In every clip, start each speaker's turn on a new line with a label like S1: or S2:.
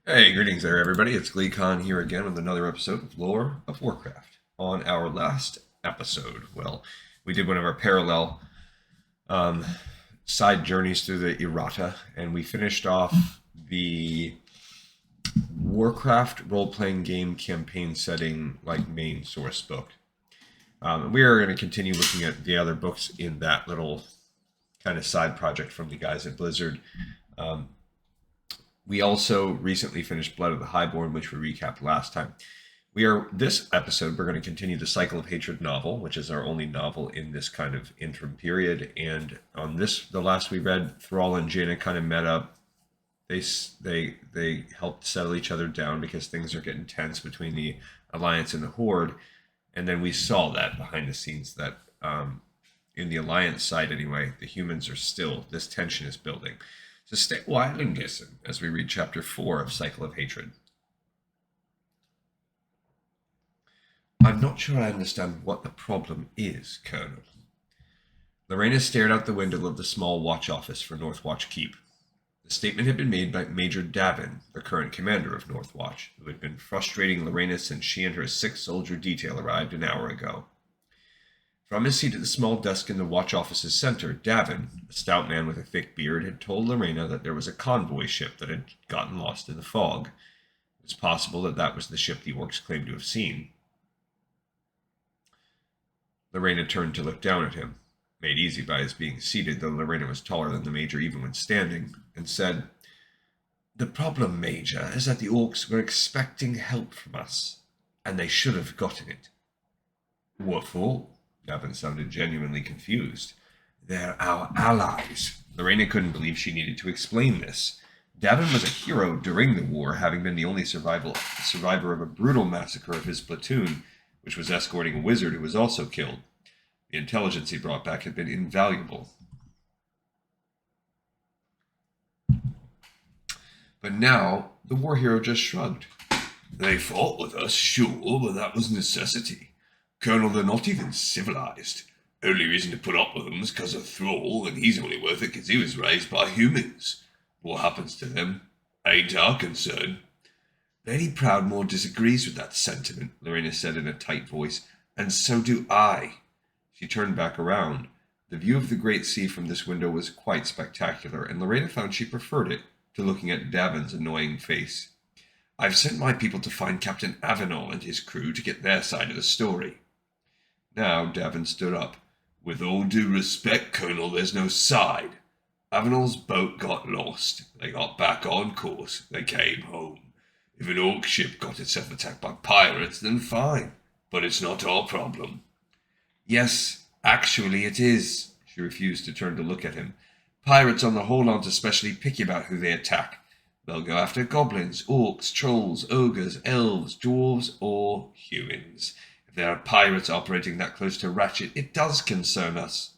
S1: Hey, greetings there, everybody. It's GleeCon here again with another episode of Lore of Warcraft. On our last episode, well, we did one of our parallel um, side journeys through the errata, and we finished off the Warcraft role-playing game campaign setting, like main source book. We are going to continue looking at the other books in that little kind of side project from the guys at Blizzard. Um, we also recently finished Blood of the Highborn, which we recapped last time. This episode, we're going to continue the Cycle of Hatred novel, which is our only novel in this kind of interim period. And on the last we read, Thrall and Jaina kind of met up. They helped settle each other down because things are getting tense between the Alliance and the Horde. And then we saw that behind the scenes that in the Alliance side anyway, the humans are still, this tension is building. So stay a while and listen as we read Chapter 4 of Cycle of Hatred. I'm not sure I understand what the problem is, Colonel. Lorena stared out the window of the small watch office for Northwatch Keep. The statement had been made by Major Davin, the current commander of Northwatch, who had been frustrating Lorena since she and her 6-soldier detail arrived an hour ago. From his seat at the small desk in the watch office's center, Davin, a stout man with a thick beard, had told Lorena that there was a convoy ship that had gotten lost in the fog. It was possible that that was the ship the orcs claimed to have seen. Lorena turned to look down at him, made easy by his being seated, though Lorena was taller than the Major even when standing, and said, "The problem, Major, is that the orcs were expecting help from us, and they should have gotten it." "What for?" Davin sounded genuinely confused. "They're our allies." Lorena couldn't believe she needed to explain this. Davin was a hero during the war, having been the only survivor of a brutal massacre of his platoon, which was escorting a wizard who was also killed. The intelligence he brought back had been invaluable. But now, the war hero just shrugged. "They fought with us, sure, but that was necessity. Colonel, they're not even civilized. Only reason to put up with them is because of Thrall, and he's only worth it because he was raised by humans. What happens to them ain't our concern." "Lady Proudmoore disagrees with that sentiment," Lorena said in a tight voice, "and so do I." She turned back around. The view of the great sea from this window was quite spectacular, and Lorena found she preferred it to looking at Davin's annoying face. "I've sent my people to find Captain Avenel and his crew to get their side of the story." Now Davin stood up. "With all due respect, Colonel, there's no side. Avenel's boat got lost. They got back on course. They came home. If an orc ship got itself attacked by pirates, then fine. But it's not our problem." "Yes, actually it is." She refused to turn to look at him. "Pirates on the whole aren't especially picky about who they attack. They'll go after goblins, orcs, trolls, ogres, elves, dwarves, or humans. If there are pirates operating that close to Ratchet, it does concern us."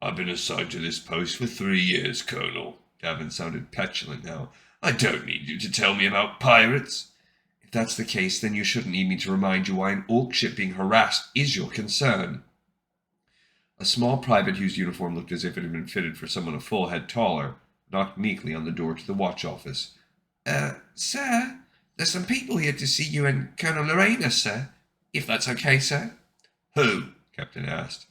S1: "I've been assigned to this post for 3 years, Colonel." Davin sounded petulant now. "I don't need you to tell me about pirates." "If that's the case, then you shouldn't need me to remind you why an orc ship being harassed is your concern." A small private whose uniform looked as if it had been fitted for someone a full head taller knocked meekly on the door to the watch office. Sir, there's some people here to see you and Colonel Lorena, sir. If that's okay, sir." "Who?" Captain asked.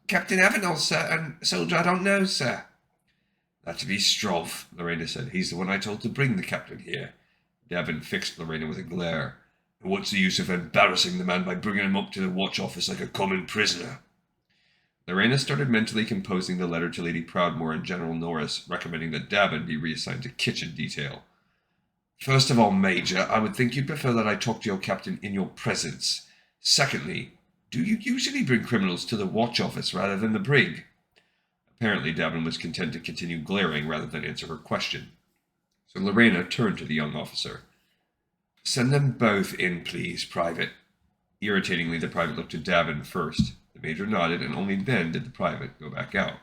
S1: Captain Avenel, sir, and a soldier I don't know, sir." "That'd be Stroff," Lorena said. "He's the one I told to bring the captain here." Davin fixed Lorena with a glare. "And what's the use of embarrassing the man by bringing him up to the watch office like a common prisoner?" Lorena started mentally composing the letter to Lady Proudmoore and General Norris, recommending that Davin be reassigned to kitchen detail. "First of all, Major, I would think you'd prefer that I talk to your captain in your presence. Secondly, do you usually bring criminals to the watch office rather than the brig?" Apparently, Davin was content to continue glaring rather than answer her question. So Lorena turned to the young officer. "Send them both in, please, Private." Irritatingly, the private looked to Davin first. The Major nodded, and only then did the private go back out.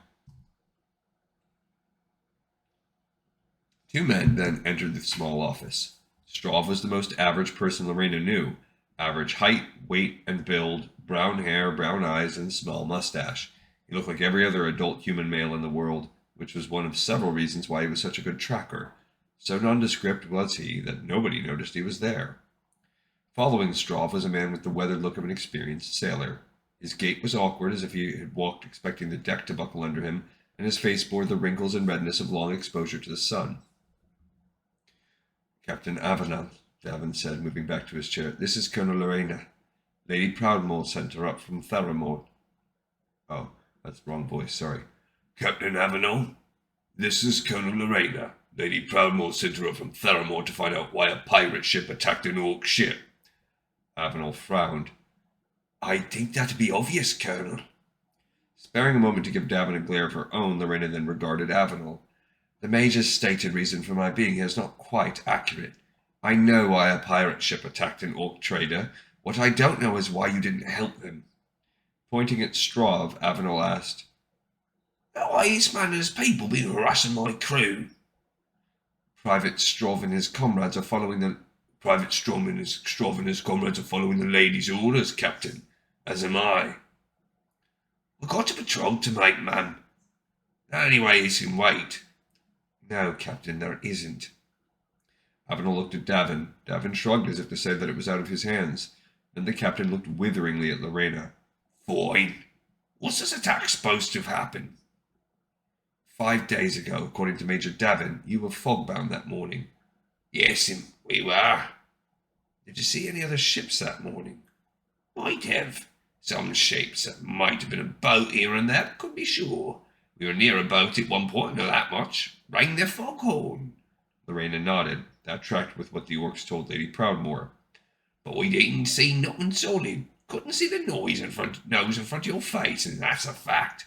S1: 2 men then entered the small office. Strav was the most average person Lorena knew. Average height, weight, and build, brown hair, brown eyes, and small mustache. He looked like every other adult human male in the world, which was one of several reasons why he was such a good tracker. So nondescript was he that nobody noticed he was there. Following Strav was a man with the weathered look of an experienced sailor. His gait was awkward, as if he had walked expecting the deck to buckle under him, and his face bore the wrinkles and redness of long exposure to the sun. Captain Avenel, Davin said, moving back to his chair. This is Colonel Lorena. Lady Proudmoore sent her up from Theramore. Oh, that's the wrong voice, sorry. Captain Avenel, this is Colonel Lorena. Lady Proudmoore sent her up from Theramore to find out why a pirate ship attacked an orc ship. Avenel frowned. I think that'd be obvious, Colonel. Sparing a moment to give Davin a glare of her own, Lorena then regarded Avenel. The Major's stated reason for my being here is not quite accurate. I know why a pirate ship attacked an orc trader. What I don't know is why you didn't help him. Pointing at Strav, Avenel asked, Why this man and his people been harassing my crew? Private Strav and his comrades are following the lady's orders, Captain, as am I. We've got a patrol to make, ma'am. Anyway, he can wait. No, Captain, there isn't. Avenel looked at Davin. Davin shrugged as if to say that it was out of his hands. Then the captain looked witheringly at Lorena. Fine. What's this attack supposed to have happened? 5 days ago, according to Major Davin, you were fogbound that morning. Yes, we were. Did you see any other ships that morning? Might have. Some ships that might have been a boat here and there, couldn't be sure. We were near a boat at one point, know that much. Rang their foghorn. Lorena nodded. That tracked with what the orcs told Lady Proudmoore. But we didn't see nothing solid. Couldn't see the nose in front of your face, and that's a fact.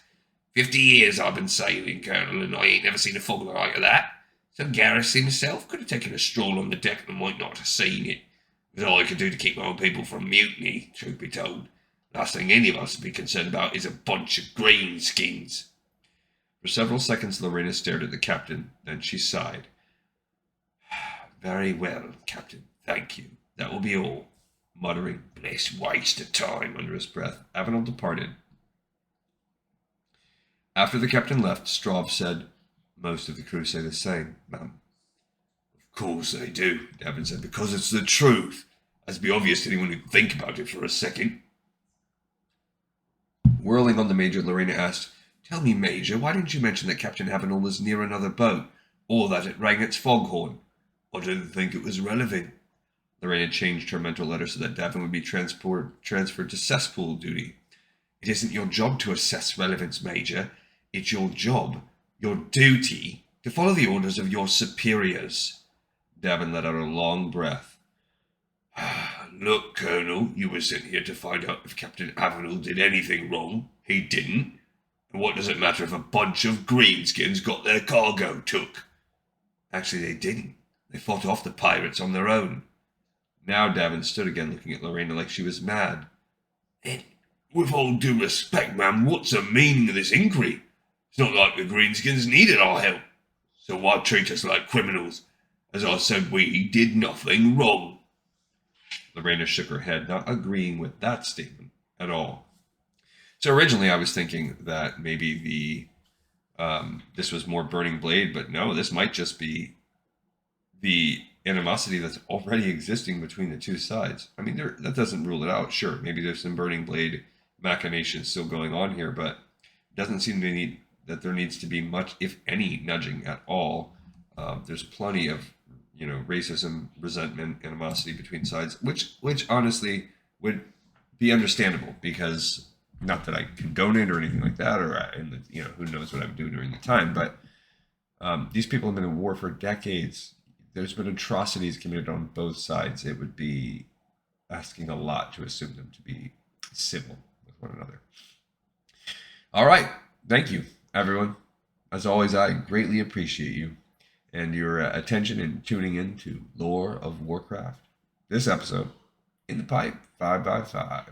S1: 50 years I've been sailing, Colonel, and I ain't never seen a fog like that. So Garrus himself could have taken a stroll on the deck and might not have seen it. It was all I could do to keep my own people from mutiny, truth be told. Last thing any of us would be concerned about is a bunch of greenskins. For several seconds Lorena stared at the captain, then she sighed. Very well, Captain, thank you. That will be all. Muttering, blessed waste of time, under his breath, Avenel departed. After the captain left, Strav said, Most of the crew say the same, ma'am. Of course they do, Davin said, because it's the truth. As be obvious to anyone who'd think about it for a second. Whirling on the Major, Lorena asked, Tell me, Major, why didn't you mention that Captain Avenel was near another boat, or that it rang its foghorn? I didn't think it was relevant. Lorena changed her mental letter so that Davin would be transferred to cesspool duty. It isn't your job to assess relevance, Major. It's your job, your duty, to follow the orders of your superiors. Davin let out a long breath. Look, Colonel, you were sent here to find out if Captain Avenel did anything wrong. He didn't. And what does it matter if a bunch of greenskins got their cargo took? Actually, they didn't. They fought off the pirates on their own. Now Davin stood again, looking at Lorena like she was mad. And with all due respect, ma'am, what's the meaning of this inquiry? It's not like the greenskins needed our help. So why treat us like criminals? As I said, we did nothing wrong. Lorena shook her head, not agreeing with that statement at all. So originally I was thinking that maybe this was more Burning Blade, but no, this might just be the animosity that's already existing between the two sides. I mean, that doesn't rule it out. Sure, maybe there's some Burning Blade machinations still going on here, but it doesn't seem to me that there needs to be much, if any, nudging at all. There's plenty of, racism, resentment, animosity between sides, which honestly would be understandable, because not that I condone it or anything like that, or who knows what I would do during the time, but these people have been in war for decades. There's been atrocities committed on both sides. It would be asking a lot to assume them to be civil with one another. All right. Thank you, everyone. As always, I greatly appreciate you and your attention in tuning in to Lore of Warcraft. This episode, In the Pipe 5x5.